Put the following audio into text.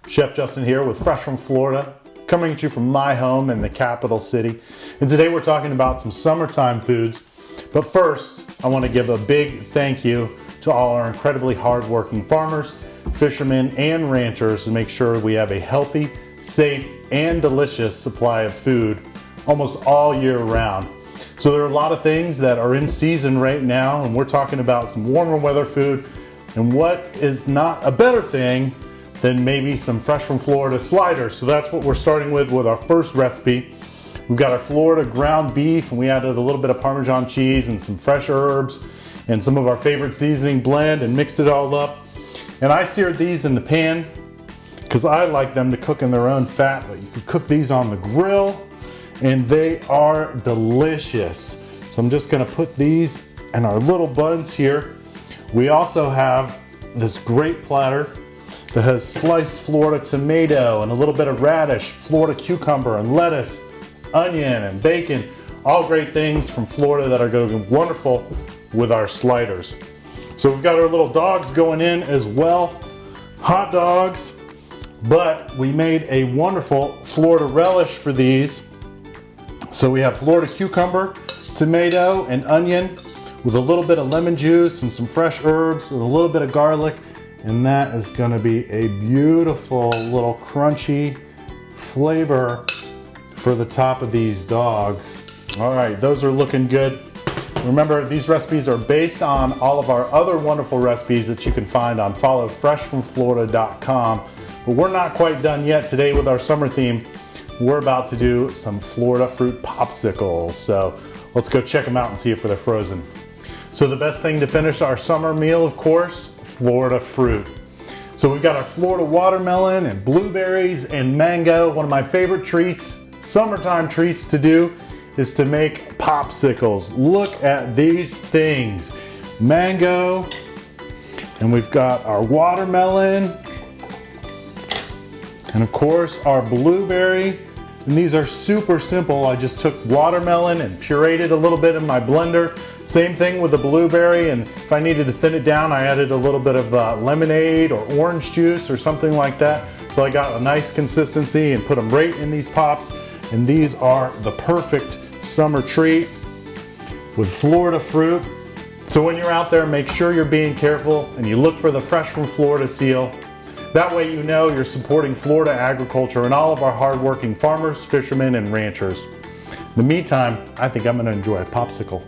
Chef Justin here with Fresh from Florida, coming at you from my home in the capital city. And today we're talking about some summertime foods. But first, I want to give a big thank you to all our incredibly hardworking farmers, fishermen, and ranchers to make sure we have a healthy, safe, and delicious supply of food almost all year round. So there are a lot of things that are in season right now, and we're talking about some warmer weather food, and what is not a better thing than maybe some Fresh from Florida sliders. So that's what we're starting with our first recipe. We've got our Florida ground beef, and we added a little bit of Parmesan cheese and some fresh herbs and some of our favorite seasoning blend and mixed it all up. And I seared these in the pan because I like them to cook in their own fat, but you could cook these on the grill and they are delicious. So I'm just gonna put these in our little buns here. We also have this great platter that has sliced Florida tomato and a little bit of radish, Florida cucumber and lettuce, onion and bacon, all great things from Florida that are going to be wonderful with our sliders. So we've got our little dogs going in as well, hot dogs, but we made a wonderful Florida relish for these. So we have Florida cucumber, tomato, and onion with a little bit of lemon juice and some fresh herbs and a little bit of garlic. And that is going to be a beautiful little crunchy flavor for the top of these dogs. All right, those are looking good. Remember, these recipes are based on all of our other wonderful recipes that you can find on followfreshfromflorida.com. But we're not quite done yet today with our summer theme. We're about to do some Florida fruit popsicles. So let's go check them out and see if they're frozen. So the best thing to finish our summer meal, of course, Florida fruit. So we've got our Florida watermelon and blueberries and mango. One of my favorite treats, summertime treats to do, is to make popsicles. Look at these things. Mango, and we've got our watermelon, and of course our blueberry. And these are super simple. I just took watermelon and pureed it a little bit in my blender. Same thing with the blueberry, and if I needed to thin it down, I added a little bit of lemonade or orange juice or something like that. So I got a nice consistency and put them right in these pops. And these are the perfect summer treat with Florida fruit. So when you're out there, make sure you're being careful and you look for the Fresh from Florida seal. That way you know you're supporting Florida agriculture and all of our hardworking farmers, fishermen, and ranchers. In the meantime, I think I'm gonna enjoy a popsicle.